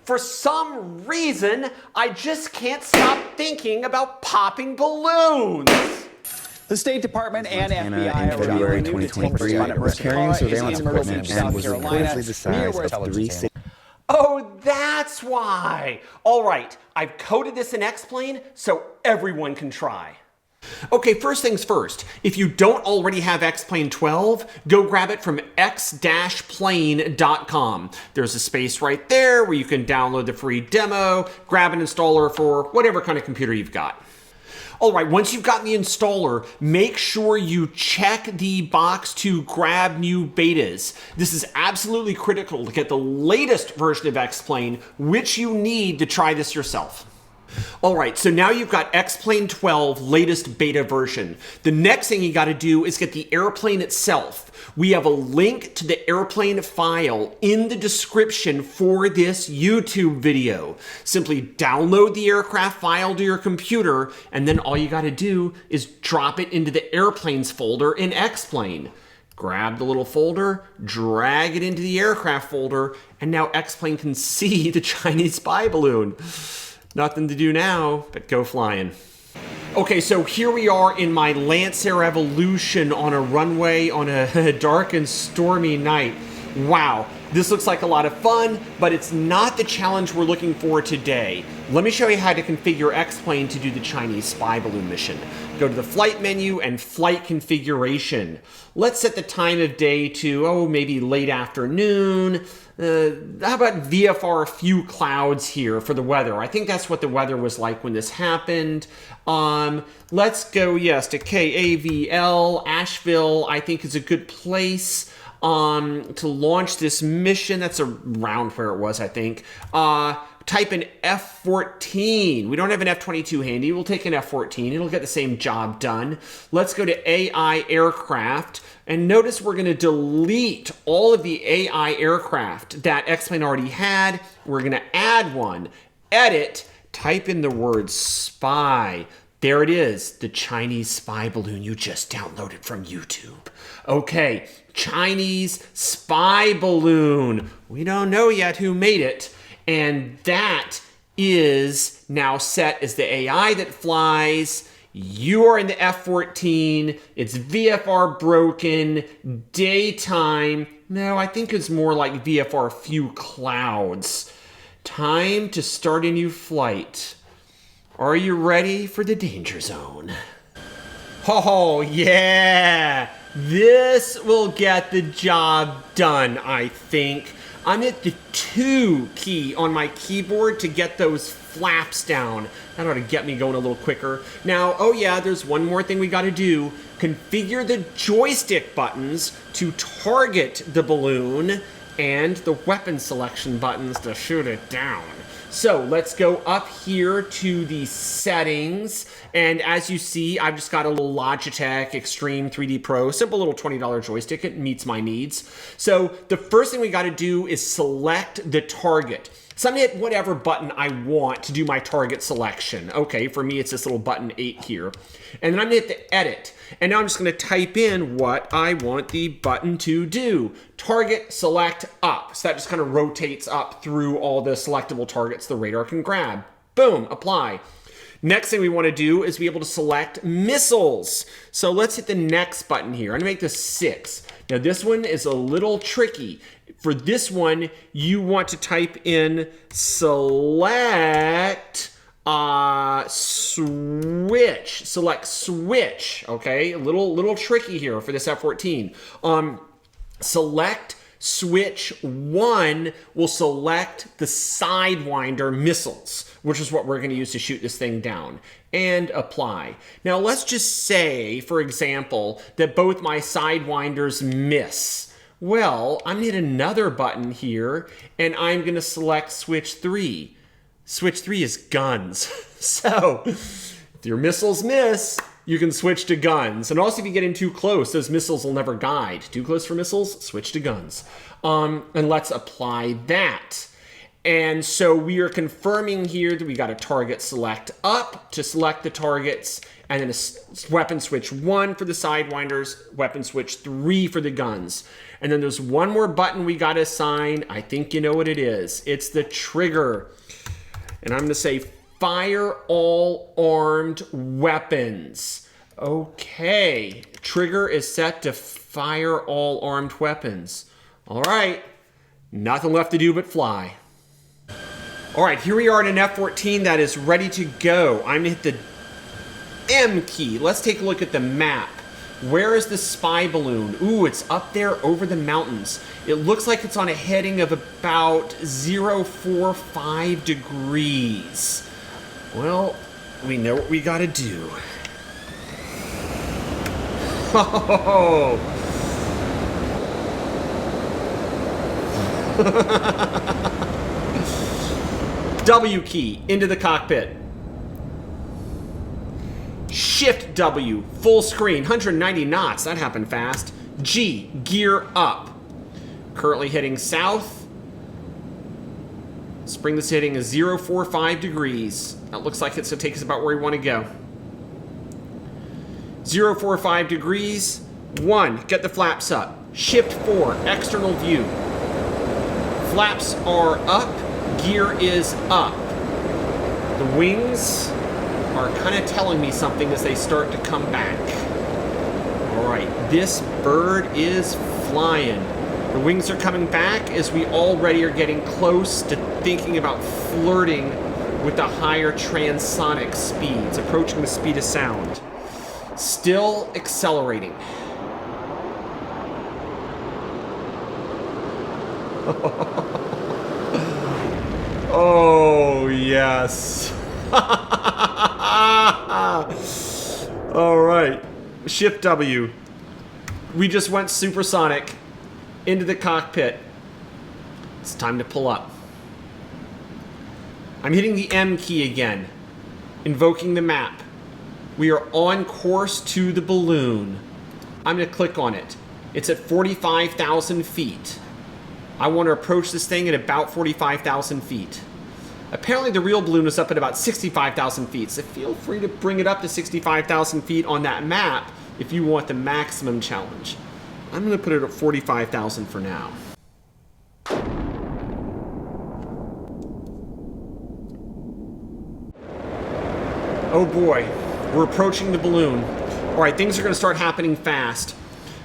For some reason, I just can't stop thinking about popping balloons. The State Department and Montana FBI in are February reviewing new 2023 detention spot was at carrying Mercer surveillance in Myrtle equipment Beach, and South was Carolina, reportedly the size of 3 cities. Oh, that's why. All right, I've coded this in X-Plane so everyone can try. Okay, first things first. If you don't already have X-Plane 12, go grab it from x-plane.com. There's a space right there where you can download the free demo, grab an installer for whatever kind of computer you've got. All right, once you've got the installer, make sure you check the box to grab new betas. This is absolutely critical to get the latest version of X-Plane, which you need to try this yourself. All right, so now you've got X-Plane 12 latest beta version. The next thing you got to do is get the airplane itself. We have a link to the airplane file in the description for this YouTube video. Simply download the aircraft file to your computer, and then all you got to do is drop it into the airplanes folder in X-Plane. Grab the little folder, drag it into the aircraft folder, and now X-Plane can see the Chinese spy balloon. Nothing to do now, but go flying. Okay, so here we are in my Lancer Evolution on a runway on a dark and stormy night. Wow, this looks like a lot of fun, but it's not the challenge we're looking for today. Let me show you how to configure X-Plane to do the Chinese spy balloon mission. Go to the flight menu and flight configuration. Let's set the time of day to, maybe late afternoon. How about VFR few clouds here for the weather? I think that's what the weather was like when this happened. Let's go, yes, to KAVL. Asheville, I think, is a good place to launch this mission. That's around where it was, I think. Type in F-14. We don't have an F-22 handy. We'll take an F-14. It'll get the same job done. Let's go to AI aircraft. And notice we're going to delete all of the AI aircraft that X-Plane already had. We're going to add one. Edit. Type in the word spy. There it is, the Chinese spy balloon you just downloaded from YouTube. Okay, Chinese spy balloon. We don't know yet who made it. And that is now set as the AI that flies. You are in the F-14. It's VFR broken, daytime. No, I think it's more like VFR few clouds. Time to start a new flight. Are you ready for the danger zone? Oh, yeah. This will get the job done, I think. I'm at the 2 key on my keyboard to get those flaps down. That ought to get me going a little quicker. Now, oh yeah, there's one more thing we got to do. Configure the joystick buttons to target the balloon and the weapon selection buttons to shoot it down. So let's go up here to the settings. And as you see, I've just got a little Logitech Extreme 3D Pro, simple little $20 joystick. It meets my needs. So the first thing we got to do is select the target. So I'm going to hit whatever button I want to do my target selection. Okay, for me, it's this little button 8 here. And then I'm going to hit the edit. And now I'm just going to type in what I want the button to do. Target select up. So that just kind of rotates up through all the selectable targets the radar can grab. Boom, apply. Next thing we want to do is be able to select missiles. So let's hit the next button here. I'm going to make this 6. Now this one is a little tricky. For this one, you want to type in select switch. Select switch, okay? A little tricky here for this F-14. Select switch 1 will select the Sidewinder missiles, which is what we're going to use to shoot this thing down, and apply. Now let's just say, for example, that both my Sidewinders miss. Well, I'm going to hit another button here, and I'm going to select switch 3. Switch 3 is guns. So, if your missiles miss, you can switch to guns. And also, if you get in too close, those missiles will never guide. Too close for missiles, switch to guns. And let's apply that. And so we are confirming here that we got a target select up to select the targets, and then a weapon switch 1 for the Sidewinders, weapon switch 3 for the guns. And then there's one more button we got to assign. I think you know what it is. It's the trigger. And I'm going to say fire all armed weapons. Okay. Trigger is set to fire all armed weapons. All right. Nothing left to do but fly. All right, here we are in an F-14 that is ready to go. I'm gonna hit the M key. Let's take a look at the map. Where is the spy balloon? Ooh, it's up there over the mountains. It looks like it's on a heading of about 045 degrees. Well, we know what we gotta do. Oh. W key into the cockpit. Shift W, full screen, 190 knots. That happened fast. G, gear up. Currently heading south. Spring this heading is 045 degrees. That looks like it's going to take us about where we want to go. 045 degrees. 1, get the flaps up. Shift 4, external view. Flaps are up. Gear is up. The wings are kind of telling me something as they start to come back. All right, this bird is flying. The wings are coming back as we already are getting close to thinking about flirting with the higher transonic speeds, approaching the speed of sound. Still accelerating. Oh, yes. All right. Shift W. We just went supersonic into the cockpit. It's time to pull up. I'm hitting the M key again, invoking the map. We are on course to the balloon. I'm going to click on it. It's at 45,000 feet. I want to approach this thing at about 45,000 feet. Apparently the real balloon is up at about 65,000 feet, so feel free to bring it up to 65,000 feet on that map if you want the maximum challenge. I'm going to put it at 45,000 for now. Oh boy, we're approaching the balloon. All right, things are going to start happening fast.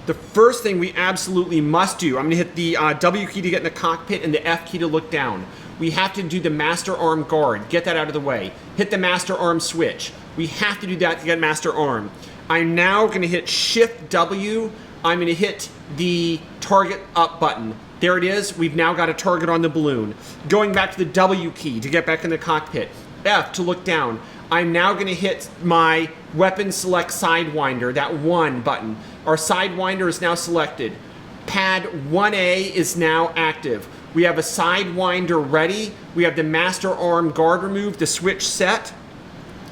The first thing we absolutely must do, I'm going to hit the W key to get in the cockpit and the F key to look down. We have to do the master arm guard. Get that out of the way. Hit the master arm switch. We have to do that to get master arm. I'm now going to hit Shift W. I'm going to hit the target up button. There it is. We've now got a target on the balloon. Going back to the W key to get back in the cockpit. F to look down. I'm now going to hit my weapon select Sidewinder, that 1 button. Our Sidewinder is now selected. Pad 1A is now active. We have a Sidewinder ready. We have the master arm guard removed, the switch set.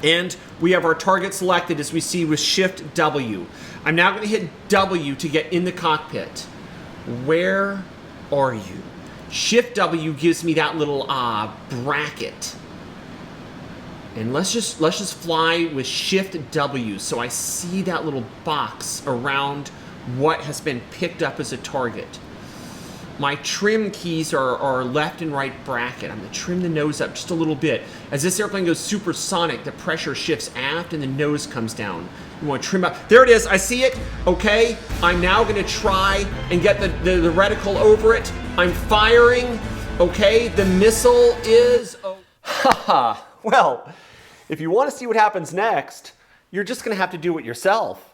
And we have our target selected as we see with Shift W. I'm now going to hit W to get in the cockpit. Where are you? Shift W gives me that little bracket. And let's just fly with Shift W so I see that little box around what has been picked up as a target. My trim keys are left and right bracket. I'm going to trim the nose up just a little bit. As this airplane goes supersonic, the pressure shifts aft and the nose comes down. You want to trim up. There it is. I see it. Okay. I'm now going to try and get the reticle over it. I'm firing. Okay. The missile is... Haha. Well, if you want to see what happens next, you're just going to have to do it yourself.